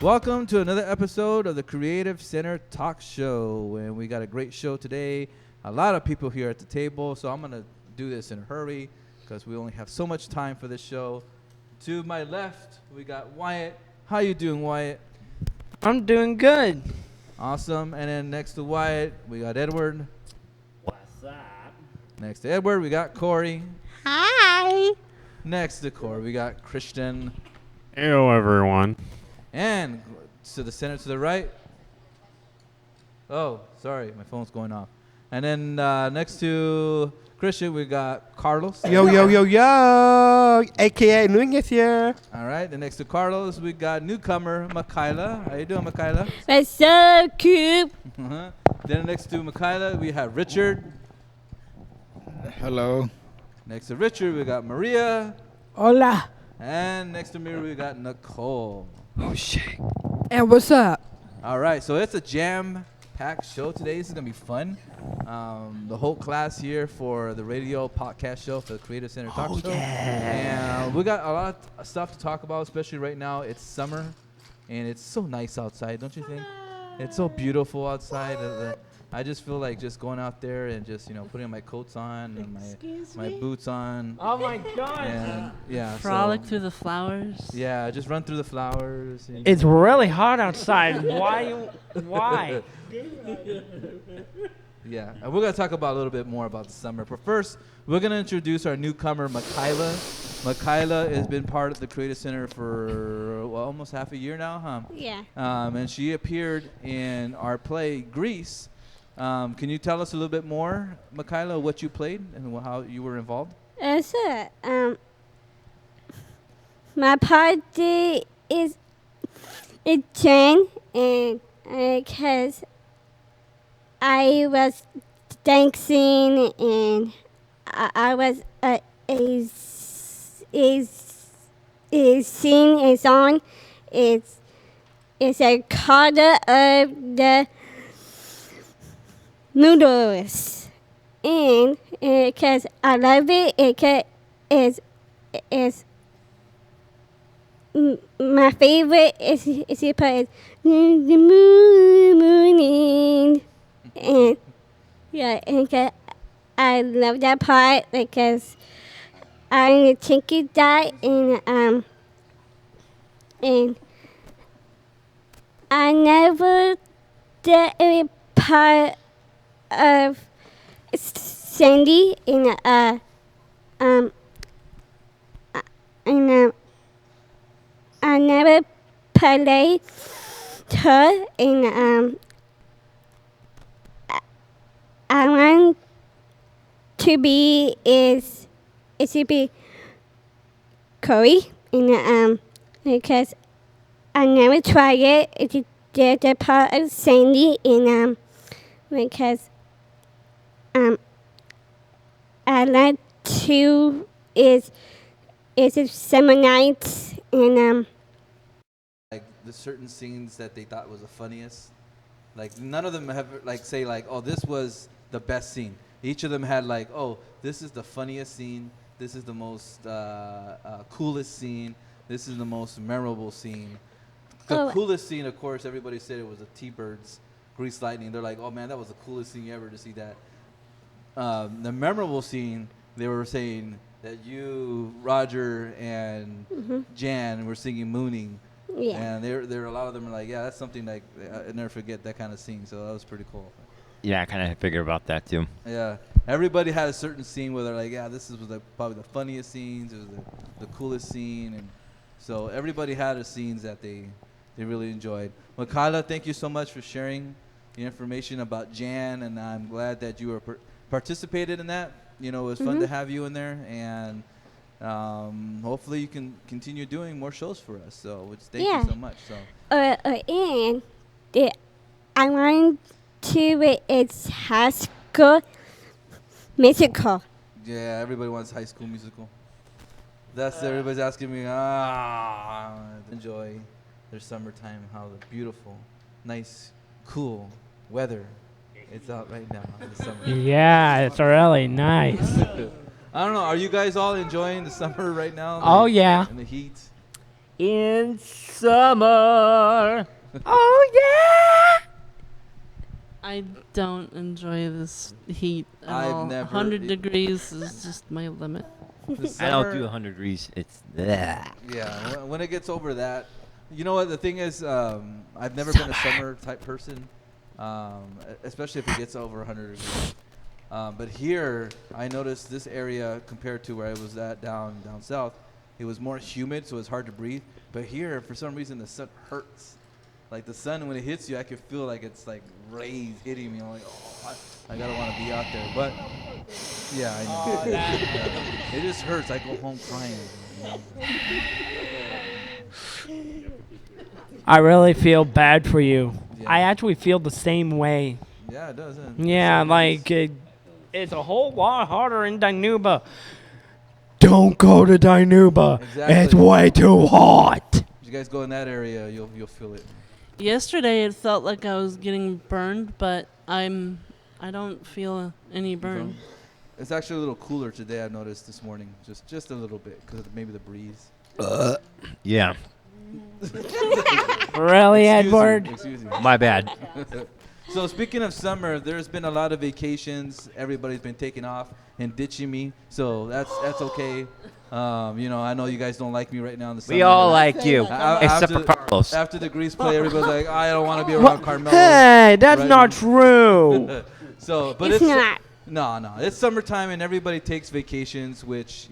Welcome to another episode of the Creative Center Talk Show. And we got a great show today. A lot of people here at the table, so I'm going to do this in a hurry because we only have so much time for this show. To my left, we got Wyatt. How you doing, Wyatt? I'm doing good. Awesome. And then next to Wyatt, we got Edward. What's up? Next to Edward, we got Corey. Hi. Next to Corey, we got Christian. Hello, everyone. And to the center to the right. Oh, sorry, my phone's going off. And then next to Christian, we got Carlos. Yo, yo, yo, yo. AKA Nunez here. All right, and next to Carlos, we got newcomer Michaela. How you doing, Michaela? That's so cute. Then next to Michaela, we have Richard. Hello. Next to Richard, we got Maria. Hola. And next to Maria, we got Nicole. Oh, shit. And what's up? All right, so it's a jam-packed show today. This is going to be fun. The whole class here for the radio podcast show for the Creative Center Talk Show. Yeah. And we got a lot of stuff to talk about, especially right now. It's summer, and it's so nice outside, don't you think? It's so beautiful outside. I just feel like just going out there and just, putting my coats on and my boots on. Oh, my God. And, yeah. Frolic so, through the flowers. Yeah, just run through the flowers. And It's really hot outside. Why? yeah, and we're going to talk about a little bit more about the summer. But first, we're going to introduce our newcomer, Michaela. Michaela has been part of the Creative Center for almost half a year now, huh? Yeah. And she appeared in our play, Grease. Can you tell us a little bit more, Michaela, what you played and how you were involved? My party is Jen, and because I was dancing and I was a scene a song. It's a color of the noodles, and because I love it, is my favorite is the part is the morning, and yeah, and 'cause I love that part because I'm a tinky dot, and I never did a part of Sandy in I never played her in I want to be to be Corey in because I never tried it. It's the part of Sandy in because I like to is a summer night and Like the certain scenes that they thought was the funniest. Like none of them have say oh, this was the best scene. Each of them had oh, this is the funniest scene. This is the most coolest scene. This is the most memorable scene. The coolest scene, of course, everybody said it was the T-Birds, Grease Lightning. They're like, oh man, that was the coolest scene ever to see that. The memorable scene, they were saying that you, Roger, and Jan were singing "Mooning," yeah. and there a lot of them are like, yeah, that's something like I never forget that kind of scene. So that was pretty cool. Yeah, I kind of figured about that too. Yeah, everybody had a certain scene where they're like, yeah, this was probably the funniest scenes. It was the coolest scene, and so everybody had the scenes that they really enjoyed. Michaela, thank you so much for sharing the information about Jan, and I'm glad that you were participated in that. It was fun to have you in there, and hopefully you can continue doing more shows for us. So thank you so much. So And I want to it's High School Musical. yeah, everybody wants High School Musical. That's everybody's asking me. Enjoy their summertime. How the beautiful, nice, cool weather. It's out right now in the summer. Yeah, it's really nice. I don't know. Are you guys all enjoying the summer right now? Oh, yeah. And the heat. in summer. Oh yeah. I don't enjoy this heat at I've all. never 100 e- degrees is just my limit. The I don't summer- do 100 degrees. It's bleh. Yeah, when it gets over that, you know what the thing is. I've never been a summer type person, especially if it gets over 100 degrees. But here, I noticed this area compared to where I was at down south, it was more humid, so it's hard to breathe. But here, for some reason, the sun hurts. Like the sun, when it hits you, I can feel like it's like rays hitting me. I'm like, oh, I gotta want to be out there. But yeah, I know. Yeah. It just hurts. I go home crying. You know? I really feel bad for you. Yeah. I actually feel the same way. Yeah, it does. Yeah, like it's a whole lot harder in Dinuba. Don't go to Dinuba. Exactly. It's way too hot. If you guys go in that area, you'll feel it. Yesterday it felt like I was getting burned, but I don't feel any burn. It's actually a little cooler today. I noticed this morning, just a little bit, because maybe the breeze. Yeah, Really, Excuse you, Edward? excuse you. my bad. So speaking of summer, there's been a lot of vacations. Everybody's been taking off and ditching me, so that's okay. You know, I know you guys don't like me right now in the summer. We all but like you, except for after- Carlos. After the Grease play, everybody's like, I don't want to be around Carmelo. Hey, that's Right. not true. So, but It's not. No, it's summertime and everybody takes vacations, which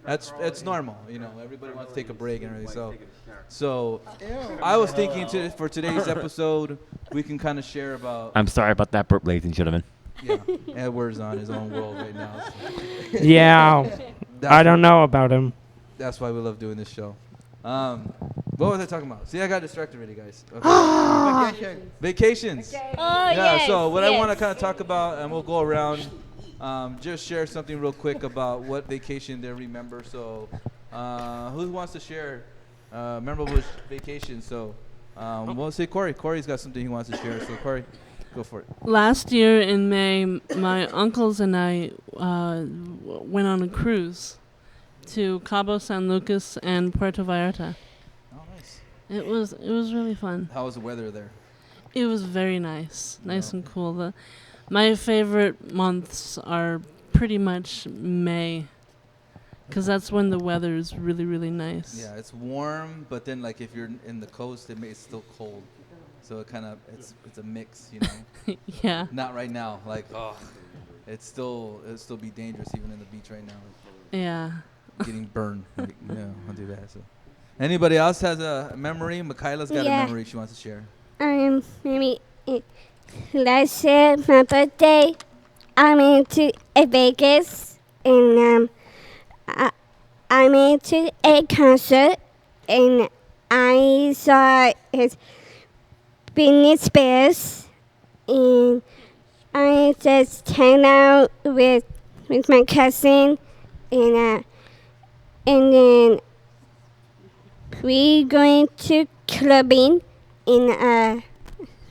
that's normal. You know, everybody wants to take a break and everything. So I was thinking for today's episode, we can kind of share about. I'm sorry about that, ladies and gentlemen. Yeah, Edward's on his own world right now. So Yeah, that's I don't know about him. That's why we love doing this show. What was I talking about? See, I got distracted already, guys. Okay. Vacations. Oh, Yeah, so what I want to kind of talk about, and we'll go around, just share something real quick about what vacation they remember. So, who wants to share memorable vacation? So, we'll say Corey. Corey's got something he wants to share. So, Corey, go for it. Last year in May, my uncles and I went on a cruise to Cabo San Lucas and Puerto Vallarta. Oh, nice. It was really fun. How was the weather there? It was very nice Yeah. and cool. My favorite months are pretty much May, because that's when the weather is really, really nice. Yeah, it's warm, but then like if you're in the coast, it's still cold. So it kind of it's a mix, you know. Yeah. Not right now. Like, it'll still be dangerous even in the beach right now. Yeah. Getting burned. Like, I'll do that. So, anybody else has a memory? Michaela's got Yeah. a memory she wants to share. Maybe last year, my birthday, I went to Vegas, and I went to a concert, and I saw his Britney Spears, and I just hang out with my cousin, and then we going to clubbing, and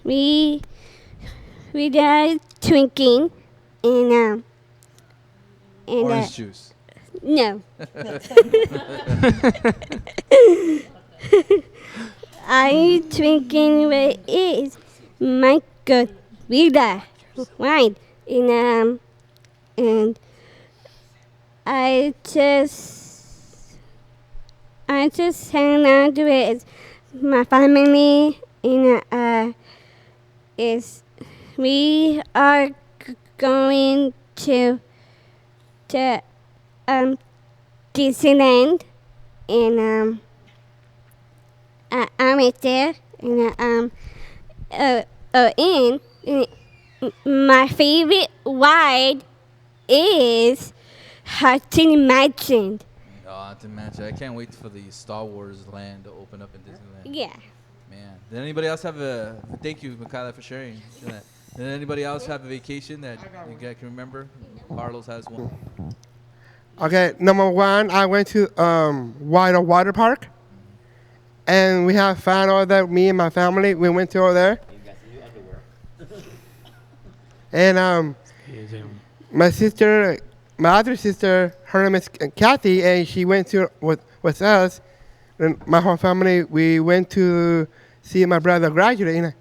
we are drinking, and Orange juice. no. I drinking what is margarita wine, and I just hang out with my family, and we are going to Disneyland, and I went there, and my favorite ride is Haunted Mansion. Oh, to match. I can't wait for the Star Wars land to open up in Disneyland. Yeah. Man. Did anybody else have thank you, Michaela, for sharing that. Did anybody else have a vacation that you guys can remember? Carlos has one. Okay, number one, I went to water park, and we have fun over there. Me and my family, we went to over there. And my other sister, her name is Kathy, and she went to with us. And my whole family, we went to see my brother graduate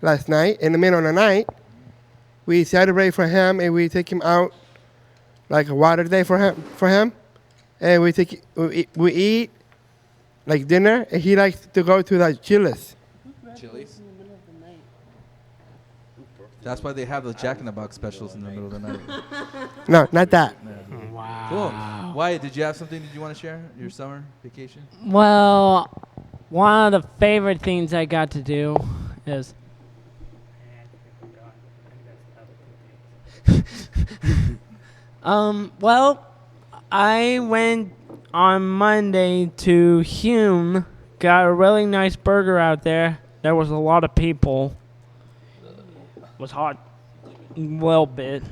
last night. In the middle of the night, we celebrate for him and we take him out like a water day for him. And we eat like dinner. And he likes to go to like Chili's. Chili's. That's why they have those Jack in the Box specials in the middle of the night. No, not that. Cool. Wyatt, did you have something that you want to share? Your summer vacation? Well, one of the favorite things I got to do is well, I went on Monday to Hume, got a really nice burger out there. There was a lot of people. It was hot. Well bit.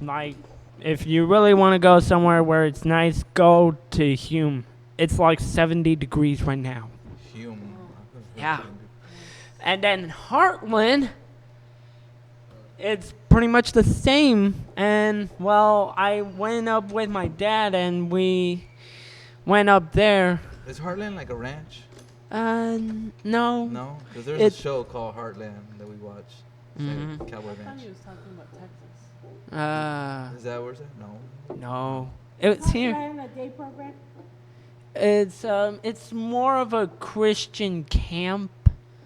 Like, if you really want to go somewhere where it's nice, go to Hume. It's like 70 degrees right now. Hume. Yeah. And then Heartland, it's pretty much the same. And, well, I went up with my dad and we went up there. Is Heartland like a ranch? No. No? Because there's It- a show called Heartland that we watch. It's like Cowboy Ranch. was talking about Texas. Is that where it's at? No. No. It's here. It's more of a Christian camp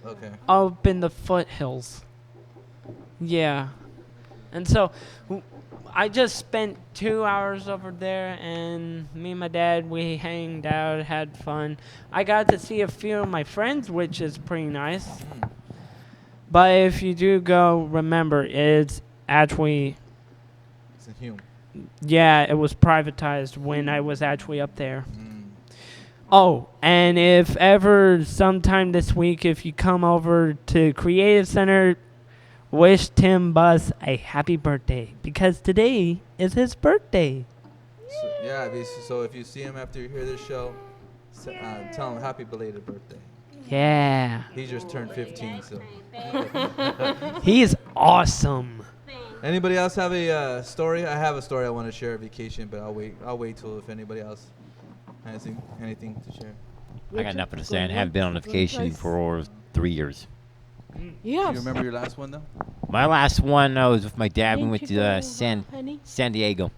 Okay. up in the foothills. Yeah. And so I just spent 2 hours over there, and me and my dad, we hanged out, had fun. I got to see a few of my friends, which is pretty nice. But if you do go, remember, it's actually, It's in Hume. yeah, it was privatized when I was actually up there. Oh, and if ever sometime this week, if you come over to Creative Center, wish Tim Bus a happy birthday, because today is his birthday. So if you see him after you hear this show, tell him happy belated birthday. Yeah. He just turned 15, so. He is awesome. Anybody else have a story? I have a story I want to share, a vacation, but I'll wait till if anybody else has anything to share. I got nothing to say. I haven't been on a vacation for 3 years. Do you remember your last one though? My last one, I was with my dad. We went to San Diego.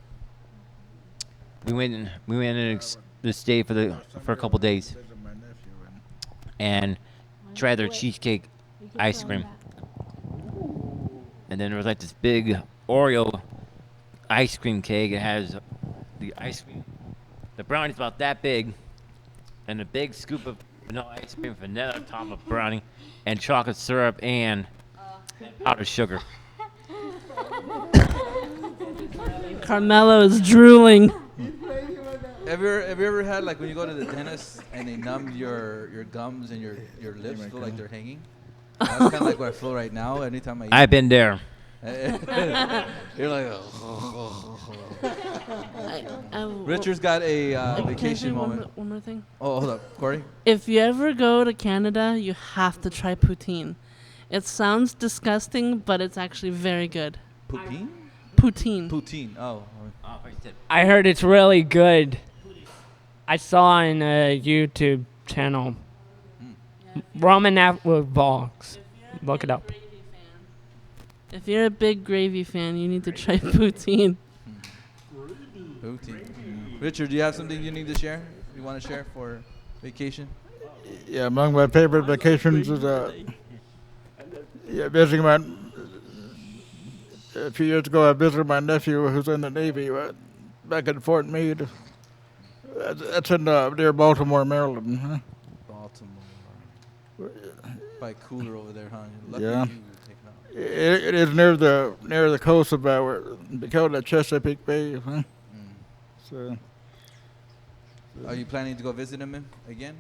We went in to stay for a couple days, and tried their cheesecake ice cream. And then there was like this big Oreo ice cream cake. It has the ice cream. The brownie's about that big, and a big scoop of vanilla ice cream, vanilla on top of brownie, and chocolate syrup and powdered sugar. Carmelo is drooling. Have you ever had like when you go to the dentist and they numb your gums and your lips feel like they're hanging? That's kind of like what I feel right now. Anytime I eat. I've been there. You're like, Richard's got a Can I say vacation moment. one more thing? Oh, hold up, Corey. If you ever go to Canada, you have to try poutine. It sounds disgusting, but it's actually very good. Poutine? Poutine. Poutine. Oh. I heard it's really good. I saw on a YouTube channel. Roman Atwood Vlogs. Look it up. If you're a big gravy fan, you need to try poutine. Poutine. Richard, do you have something you need to share? You want to share for vacation? Yeah, among my favorite vacations is visiting my. A few years ago, I visited my nephew who's in the Navy back in Fort Meade. That's in near Baltimore, Maryland. Huh? Baltimore. By cooler over there, huh? Lucky Yeah. you taking off. It is near the coast of Dakota, Chesapeake Bay. Huh? So, Are you planning to go visit him again?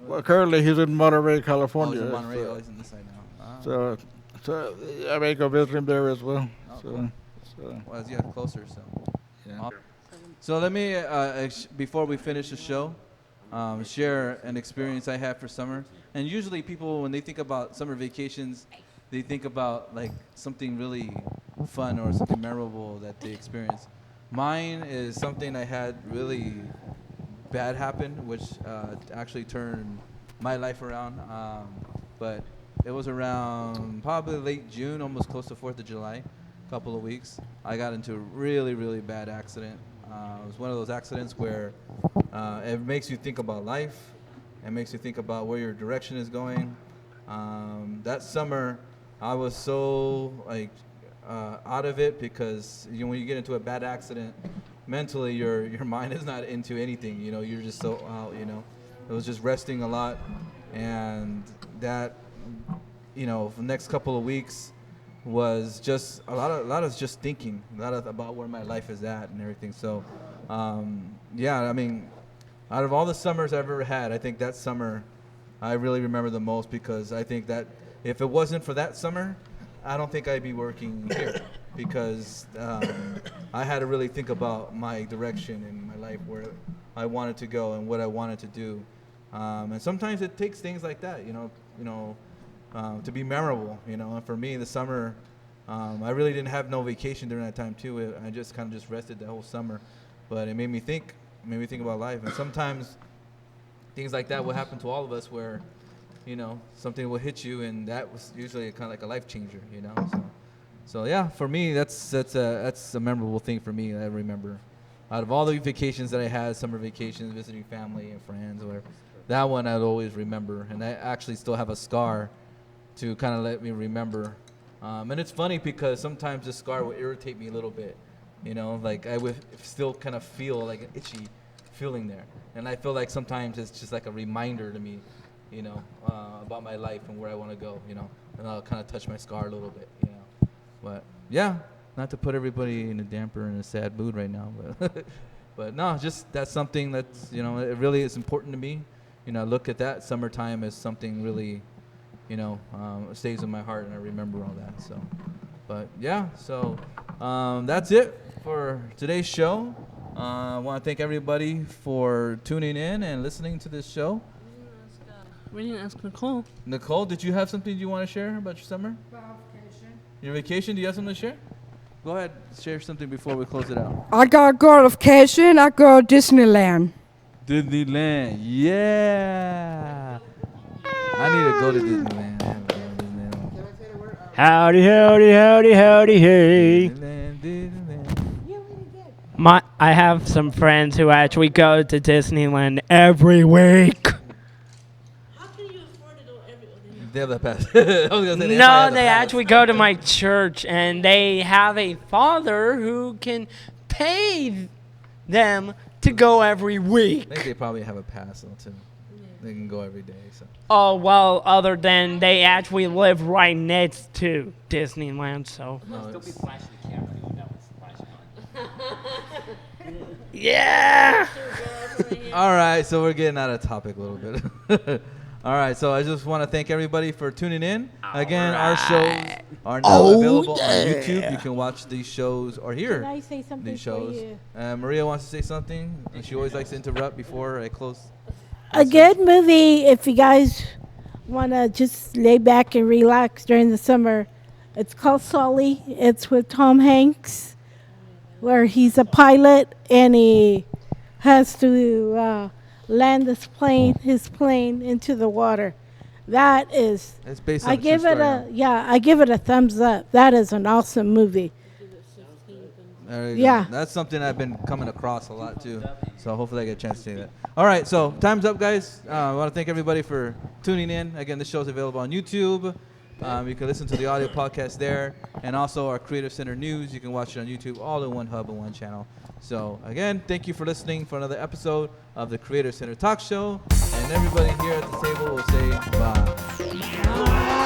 well, currently he's in Monterey, Oh, California. he's in Monterey. So, Oh, he's on this side now. Ah. so I may go visit him there as well. Oh, So, cool. so Well, as you get closer, so. yeah. Awesome. So let me, before we finish the show, share an experience I had for summer. And usually people, when they think about summer vacations, they think about like something really fun or something memorable that they experience. Mine is something I had really bad happened, which actually turned my life around. But it was around probably late June, almost close to 4th of July, couple of weeks. I got into a really, really bad accident. It was one of those accidents where it makes you think about life. It makes you think about where your direction is going. That summer, I was so out of it because when you get into a bad accident, mentally your mind is not into anything. You're just so out. It was just resting a lot, and that for the next couple of weeks was just a lot of just thinking about where my life is at and everything. So I mean, out of all the summers I've ever had, I think that summer I really remember the most, because I think that if it wasn't for that summer, I don't think I'd be working here, because I had to really think about my direction in my life, where I wanted to go and what I wanted to do. And sometimes it takes things like that, to be memorable, And for me, the summer, I really didn't have no vacation during that time too. I just kind of just rested the whole summer, but it made me think about life. And sometimes things like that will happen to all of us, where something will hit you, and that was usually kind of like a life changer, So yeah, for me, that's a memorable thing for me that I remember. Out of all the vacations that I had, summer vacations, visiting family and friends, or whatever, that one I'd always remember, and I actually still have a scar to kind of let me remember. And it's funny because sometimes the scar will irritate me a little bit, like I would still kind of feel like an itchy feeling there, and I feel like sometimes it's just like a reminder to me, about my life and where I want to go, and I'll kind of touch my scar a little bit, But yeah, not to put everybody in a damper and a sad mood right now, but but no, just that's something that's it really is important to me. Look at that summertime as something really, stays in my heart, and I remember all that. So, but yeah, so that's it for today's show. I want to thank everybody for tuning in and listening to this show. We didn't ask Nicole. Nicole, did you have something you want to share about your summer? Your vacation? Do you have something to share? Go ahead, share something before we close it out. I gotta go on vacation. I go to Disneyland. Disneyland, yeah. I need to go to Disneyland. I haven't been to Disneyland. Howdy, howdy, howdy, howdy, hey. I have some friends who actually go to Disneyland every week. How can you afford to go every other They have that pass. I was gonna say No, they actually go to my church, and they have a father who can pay them to go every I week. think they probably have a pass though too. They can go every day. So. Oh, well, other than they actually live right next to Disneyland, so. No, it's- Yeah! All right, so we're getting out of topic a little bit. All right, so I just want to thank everybody for tuning in. Again, our shows are now available on YouTube. You can watch these shows or hear Can I say something these for shows. you? Maria wants to say something. And she always likes to interrupt before I close. A good movie, if you guys want to just lay back and relax during the summer. It's called Sully. It's with Tom Hanks, where he's a pilot and he has to land his plane into the water. That is, It's based on I a true give it story, I give it a thumbs up. That is an awesome movie. There you Yeah. go. That's something I've been coming across a lot too. So hopefully I get a chance to see that. All right, so time's up, guys. I want to thank everybody for tuning in. Again, this show is available on YouTube. You can listen to the audio podcast there, and also our Creative Center news. You can watch it on YouTube, all in one hub and one channel. So again, thank you for listening for another episode of the Creative Center Talk Show. And everybody here at the table will say bye.